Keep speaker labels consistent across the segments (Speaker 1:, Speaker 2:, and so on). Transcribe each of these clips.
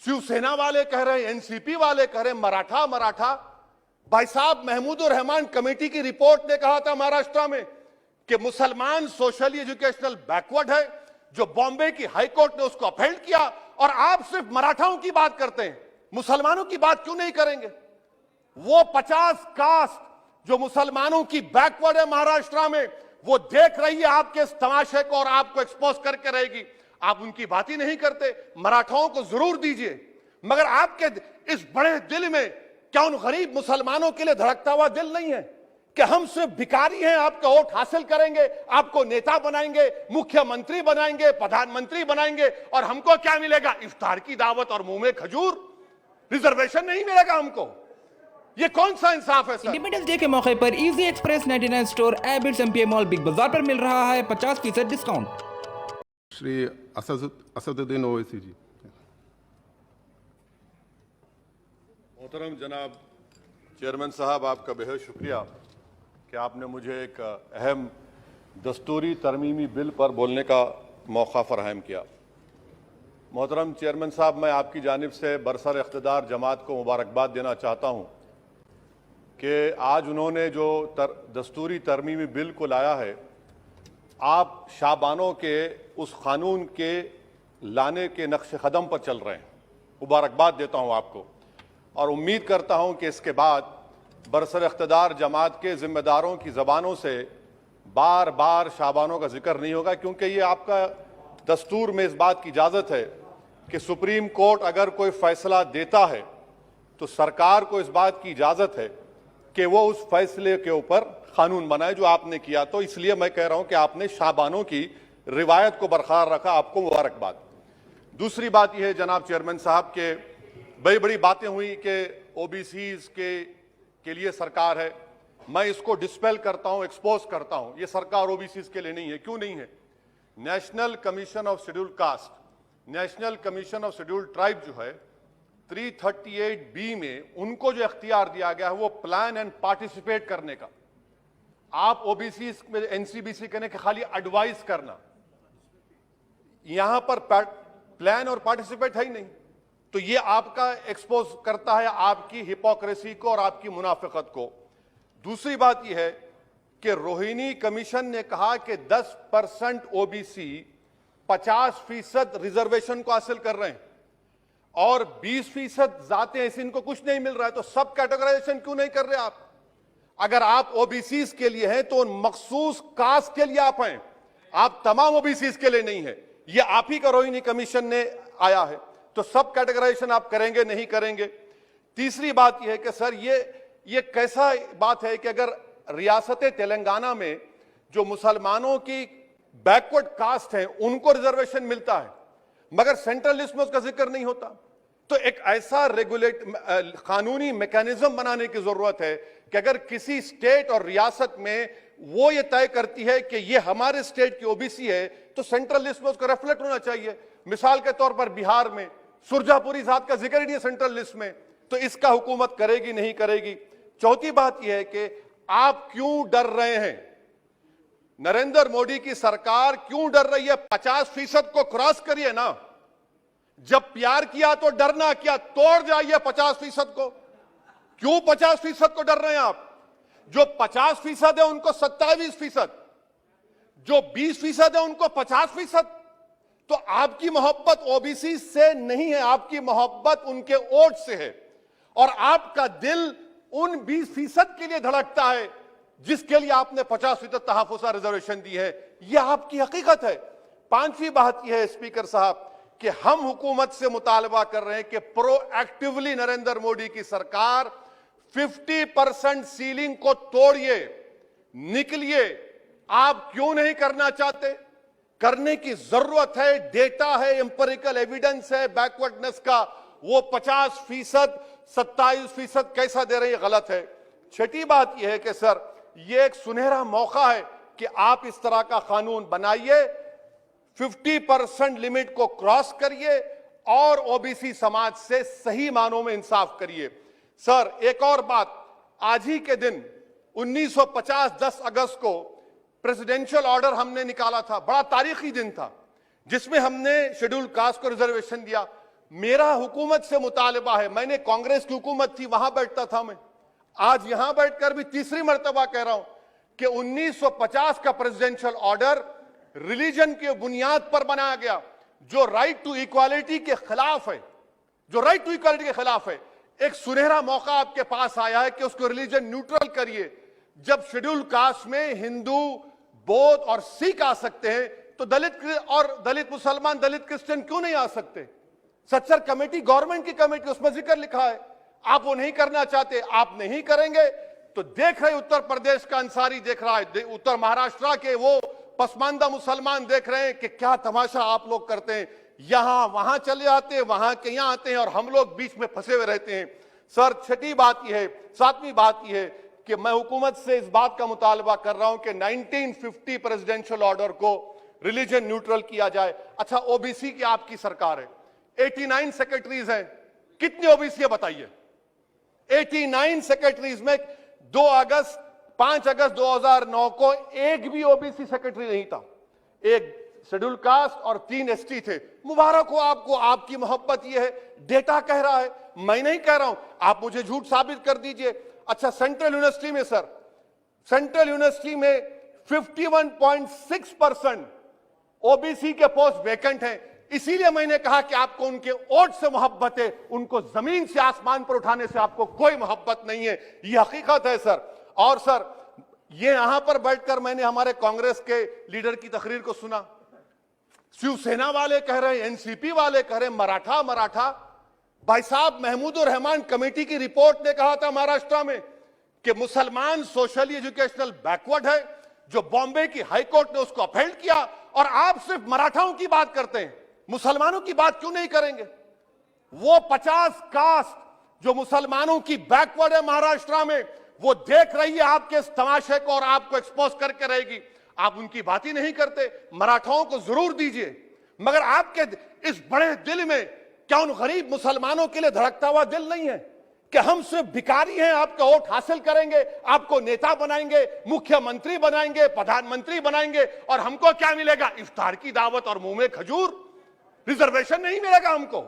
Speaker 1: शिवसेना वाले कह रहे हैं, एनसीपी वाले कह रहे हैं मराठा मराठा। भाई साहब, महमूदुर रहमान कमेटी की रिपोर्ट ने कहा था महाराष्ट्र में कि मुसलमान सोशली एजुकेशनल बैकवर्ड है, जो बॉम्बे की हाईकोर्ट ने उसको अपहेल्ड किया, और आप सिर्फ मराठाओं की बात करते हैं, मुसलमानों की बात क्यों नहीं करेंगे? वो 50 कास्ट जो मुसलमानों की बैकवर्ड है महाराष्ट्र में, वो देख रही है आपके इस तमाशे को और आपको एक्सपोज करके रहेगी। आप उनकी बात ही नहीं करते। मराठाओं को जरूर दीजिए, मगर आपके इस बड़े दिल में क्या उन गरीब मुसलमानों के लिए धड़कता हुआ दिल नहीं है कि हम सिर्फ भिखारी हैं, आपका वोट हासिल करेंगे, आपको नेता बनाएंगे, मुख्यमंत्री बनाएंगे, प्रधानमंत्री बनाएंगे, और हमको क्या मिलेगा? इफ्तार की दावत और मुंह में खजूर, रिजर्वेशन नहीं मिलेगा हमको। ये कौन सा इंसाफ है सर?
Speaker 2: इंडिपेंडेंस डे के मौके पर easy express 99 store Abids MPa mall big बाजार पर मिल रहा है 50% डिस्काउंट।
Speaker 3: श्री असदुद्दीन ओवैसी जी।
Speaker 1: मोहतरम जनाब चेयरमैन साहब, आपका बेहद शुक्रिया कि आपने मुझे एक अहम दस्तूरी तरमीमी बिल पर बोलने का मौका फराहम किया। मोहतरम चेयरमैन साहब, मैं आपकी जानिब से बरसर इख्तिदार जमात को मुबारकबाद देना चाहता हूँ कि आज उन्होंने जो दस्तूरी तरमीमी बिल को लाया है, आप शाबानों के उस कानून के लाने के नक्श कदम पर चल रहे हैं। मुबारकबाद देता हूँ आपको, और उम्मीद करता हूँ कि इसके बाद बरसर इख्तिदार जमात के जिम्मेदारों की ज़बानों से बार बार शाबानों का जिक्र नहीं होगा, क्योंकि ये आपका दस्तूर में इस बात की इजाज़त है कि सुप्रीम कोर्ट अगर कोई फैसला देता है तो सरकार को इस बात की इजाज़त है कि वो उस फैसले के ऊपर कानून बनाए, जो आपने किया। तो इसलिए मैं कह रहा हूं कि आपने शाबानों की रिवायत को बरकरार रखा, आपको मुबारकबाद। दूसरी बात यह है जनाब चेयरमैन साहब के बड़ी बड़ी बातें हुई कि ओबीसीज के लिए सरकार है। मैं इसको डिस्पेल करता हूं, एक्सपोज करता हूं। ये सरकार ओबीसीज के लिए नहीं है। क्यों नहीं है? National commission of scheduled caste, national commission of scheduled tribe जो है 338B में उनको जो इख्तियार दिया गया है वो प्लान एंड पार्टिसिपेट करने का। आप ओबीसी में एनसीबीसी कहने के खाली एडवाइस करना, यहां पर प्लान और पार्टिसिपेट है ही नहीं। तो ये आपका एक्सपोज करता है आपकी हिपोक्रेसी को और आपकी मुनाफिकत को। दूसरी बात यह है कि रोहिणी कमीशन ने कहा कि 10% ओबीसी 50% रिजर्वेशन को हासिल कर रहे हैं और 20% जाते हैं, इनको कुछ नहीं मिल रहा है। तो सब कैटेगराइजेशन क्यों नहीं कर रहे आप? अगर आप ओबीसी के लिए हैं तो उन मखसूस कास्ट के लिए आप हैं, आप तमाम ओबीसी के लिए नहीं है। ये आप ही का रोहिणी कमीशन ने आया है। तो सब कैटेगराइजेशन आप करेंगे नहीं करेंगे? तीसरी बात यह है कि सर ये कैसा बात है कि अगर रियासत तेलंगाना में जो मुसलमानों की बैकवर्ड कास्ट है उनको रिजर्वेशन मिलता है, मगर सेंट्रल लिस्ट में उसका जिक्र नहीं होता। तो एक ऐसा कानूनी मैकेनिज्म बनाने की जरूरत है कि अगर किसी स्टेट और रियासत में वो ये तय करती है कि ये हमारे स्टेट की ओबीसी है, तो सेंट्रल लिस्ट में उसका रिफ्लेक्ट होना चाहिए। मिसाल के तौर पर बिहार में सुरजापुरी जात का जिक्र ही नहीं है सेंट्रल लिस्ट में, तो इसका हुकूमत करेगी नहीं करेगी? चौथी बात यह है कि आप क्यों डर रहे हैं? नरेंद्र मोदी की सरकार क्यों डर रही है? 50% को क्रॉस करिए ना। जब प्यार किया तो डरना क्या, तोड़ जाइए 50% को। क्यों 50% को डर रहे हैं आप? जो 50% है उनको 27%, जो 20% है उनको 50%। तो आपकी मोहब्बत ओबीसी से नहीं है, आपकी मोहब्बत उनके वोट से है, और आपका दिल उन 20% के लिए धड़कता है जिसके लिए आपने 50% तहफ़्फ़ुज़ रिजर्वेशन दी है। यह आपकी हकीकत है। पांचवी बात यह है स्पीकर साहब कि हम हुकूमत से मुतालबा कर रहे हैं कि प्रोएक्टिवली नरेंद्र मोदी की सरकार 50% सीलिंग को तोड़िए, निकलिए। आप क्यों नहीं करना चाहते? करने की जरूरत है, डेटा है, एम्पिरिकल एविडेंस है बैकवर्डनेस का। वो 50%, 27% कैसा दे रहे हैं, गलत है। छठी बात यह है कि सर ये एक सुनहरा मौका है कि आप इस तरह का कानून बनाइए, 50% लिमिट को क्रॉस करिए और ओबीसी समाज से सही मानों में इंसाफ करिए। सर एक और बात, आज ही के दिन 1950 10 अगस्त को प्रेसिडेंशियल ऑर्डर हमने निकाला था, बड़ा तारीखी दिन था, जिसमें हमने शेड्यूल्ड कास्ट को रिजर्वेशन दिया। मेरा हुकूमत से मुतालबा है, मैंने कांग्रेस की हुकूमत थी वहां बैठता था मैं, आज यहां बैठकर भी तीसरी मर्तबा कह रहा हूं कि 1950 का प्रेसिडेंशियल ऑर्डर रिलीजन की बुनियाद पर बनाया गया, जो राइट टू इक्वालिटी के खिलाफ है, जो राइट टू इक्वालिटी के खिलाफ है। एक सुनहरा मौका आपके पास आया है कि उसको रिलीजन न्यूट्रल करिए। जब शेड्यूल कास्ट में हिंदू, बौद्ध और सिख आ सकते हैं, तो दलित मुसलमान, दलित क्रिश्चियन क्यों नहीं आ सकते? सच्चर कमेटी गवर्नमेंट की कमेटी, उसमें जिक्र लिखा है। आप वो नहीं करना चाहते, आप नहीं करेंगे तो देख रहे उत्तर प्रदेश का अंसारी देख रहा है, उत्तर महाराष्ट्र के वो पसमानदा मुसलमान देख रहे हैं कि क्या तमाशा आप लोग करते हैं। यहां वहां चले जाते हैं, वहां के यहां आते हैं और हम लोग बीच में फंसे हुए रहते हैं। सर, छठी बात यह है, सातवीं बात यह है कि मैं हुकूमत से इस बात का मुतालबा कर रहा हूं कि 1950 प्रेसिडेंशियल ऑर्डर को रिलीजन न्यूट्रल किया जाए। अच्छा, ओबीसी की आपकी सरकार है, 89 सेक्रेटरीज हैं, कितनी ओबीसी है बताइए? 89 सेक्रेटरीज में 5 अगस्त 2009 को एक भी ओबीसी सेक्रेटरी नहीं था, एक शेड्यूल कास्ट और 3 एसटी थे। मुबारक हो आपको, आपकी मोहब्बत यह है, डेटा कह रहा है, मैं नहीं कह रहा हूं, आप मुझे झूठ साबित कर दीजिए। अच्छा, सेंट्रल यूनिवर्सिटी में सर, सेंट्रल यूनिवर्सिटी में 51.6% ओबीसी के पोस्ट वैकेंट हैं। इसीलिए मैंने कहा कि आपको उनके वोट से मोहब्बत है, उनको जमीन से आसमान पर उठाने से आपको कोई मोहब्बत नहीं है, यह हकीकत है सर। और सर, ये यहां पर बैठकर मैंने हमारे कांग्रेस के लीडर की तकरीर को सुना, शिवसेना वाले कह रहे हैं, एनसीपी वाले कह रहे हैं मराठा। भाई साहब, महमूदुर रहमान कमेटी की रिपोर्ट ने कहा था महाराष्ट्र में कि मुसलमान सोशली एजुकेशनल बैकवर्ड है, जो बॉम्बे की हाईकोर्ट ने उसको अपहेल्ड किया, और आप सिर्फ मराठाओं की बात करते हैं, मुसलमानों की बात क्यों नहीं करेंगे? वो 50 कास्ट जो मुसलमानों की बैकवर्ड है महाराष्ट्र में, वो देख रही है आपके इस तमाशे को और आपको एक्सपोज करके रहेगी। आप उनकी बात ही नहीं करते। मराठाओं को जरूर दीजिए, मगर आपके इस बड़े दिल में क्या उन गरीब मुसलमानों के लिए धड़कता हुआ दिल नहीं है कि हम सिर्फ भिखारी हैं, आपका वोट हासिल करेंगे, आपको नेता बनाएंगे, मुख्यमंत्री बनाएंगे, प्रधानमंत्री बनाएंगे, और हमको क्या मिलेगा? इफ्तार की दावत और मुंह में खजूर, रिजर्वेशन नहीं मिलेगा हमको।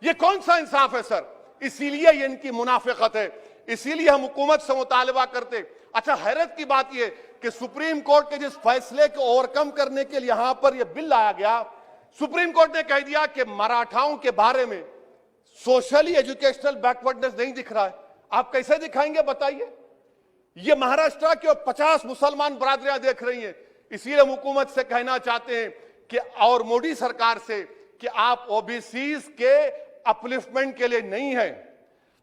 Speaker 1: ये कौन सा इंसाफ है सर? इसीलिए ये इनकी मुनाफिकत है, इसीलिए हम हुकूमत से मुतालबा करते। अच्छा, हैरत की बात यह कि सुप्रीम कोर्ट के जिस फैसले को ओवरकम करने के लिए यहां पर यह बिल लाया गया, सुप्रीम कोर्ट ने कह दिया कि मराठाओं के बारे में सोशली एजुकेशनल बैकवर्डनेस नहीं दिख रहा है। आप कैसे दिखाएंगे बताइए? ये महाराष्ट्र के 50 मुसलमान बरादरियां देख रही हैं। इसीलिए हम हुकूमत से कहना चाहते हैं कि, और मोदी सरकार से, कि आप ओबीसीज के अपलिफ्टमेंट के लिए नहीं हैं,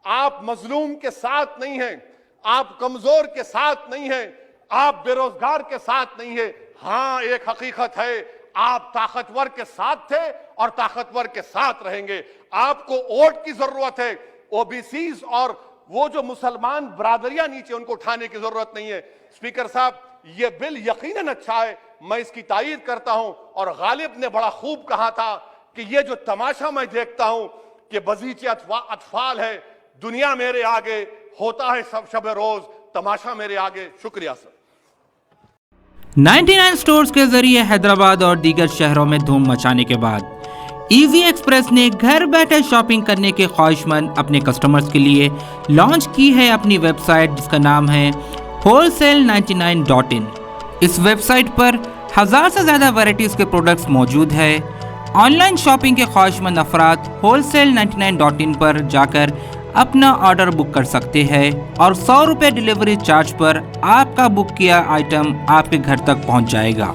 Speaker 1: आप मजलूम के साथ नहीं हैं, आप कमजोर के साथ नहीं हैं, आप बेरोजगार के साथ नहीं है। हां, एक हकीकत है, आप ताकतवर के साथ थे और ताकतवर के साथ रहेंगे। आपको वोट की जरूरत है, ओबीसीज और वो जो मुसलमान बरादरियां नीचे, उनको उठाने की जरूरत नहीं है। स्पीकर साहब, ये बिल यकीनन अच्छा है, मैं इसकी तायीद करता हूं। और गालिब ने बड़ा खूब कहा था कि ये जो तमाशा मैं देखता हूं कि बगीचे अतफाल है, दुनिया मेरे आगे, होता है सब शब रोज तमाशा मेरे आगे। शुक्रिया सर।
Speaker 2: 99 स्टोर्स के जरिए हैदराबाद और दीगर शहरों में धूम मचाने के बाद इजी एक्सप्रेस ने घर बैठे शॉपिंग करने के ख्वाहिशमंद अपने कस्टमर्स के लिए लॉन्च की है अपनी वेबसाइट, जिसका नाम है wholesale99.in। इस वेबसाइट पर 1000 से ज़्यादा वैरायटीज़ के प्रोडक्ट्स मौजूद है। ऑनलाइन शॉपिंग के ख्वाहिशमंद अफराद wholesale99.in पर जाकर अपना ऑर्डर बुक कर सकते हैं और 100 रुपये डिलीवरी चार्ज पर आपका बुक किया आइटम आपके घर तक पहुंच जाएगा।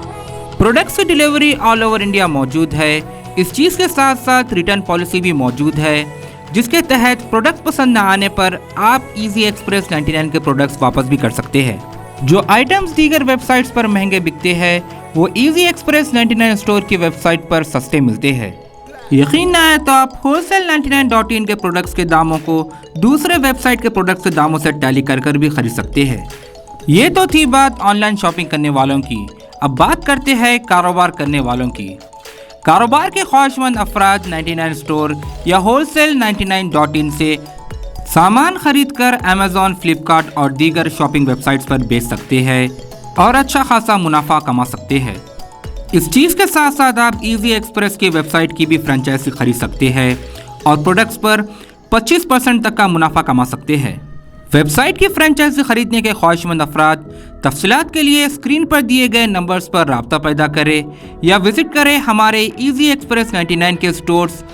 Speaker 2: प्रोडक्ट्स की डिलीवरी ऑल ओवर इंडिया मौजूद है। इस चीज़ के साथ साथ रिटर्न पॉलिसी भी मौजूद है, जिसके तहत प्रोडक्ट पसंद न आने पर आप इजी एक्सप्रेस 99 के प्रोडक्ट्स वापस भी कर सकते हैं। जो आइटम्स दीगर वेबसाइट्स पर महंगे बिकते हैं, वो इजी एक्सप्रेस 99 स्टोर की वेबसाइट पर सस्ते मिलते हैं। यकीन ना आए तो आप wholesale99.in के प्रोडक्ट्स के दामों को दूसरे वेबसाइट के प्रोडक्ट्स के दामों से टैली कर भी खरीद सकते हैं। ये तो थी बात ऑनलाइन शॉपिंग करने वालों की। अब बात करते हैं कारोबार करने वालों की। कारोबार के ख्वाहिशमंद अफराद 99 स्टोर या wholesale99.in से सामान खरीदकर अमेज़ॉन, फ्लिपकार्ट और दीगर शॉपिंग वेबसाइट्स पर बेच सकते हैं और अच्छा खासा मुनाफा कमा सकते हैं। इस चीज़ के साथ साथ आप इजी एक्सप्रेस की वेबसाइट की भी फ्रेंचाइजी खरीद सकते हैं और प्रोडक्ट्स पर 25% तक का मुनाफा कमा सकते हैं। वेबसाइट की फ्रेंचाइजी खरीदने के ख्वाहिशमंद अफराद तफसीलात के लिए स्क्रीन पर दिए गए नंबर्स पर राब्ता पैदा करें या विजिट करें हमारे इजी एक्सप्रेस 99 के स्टोर्स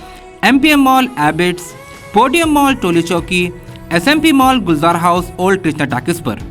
Speaker 2: MPM मॉल एबिट्स, podium mall Toli Chowki, SMP mall Gulzar house, old Krishna talkies पर।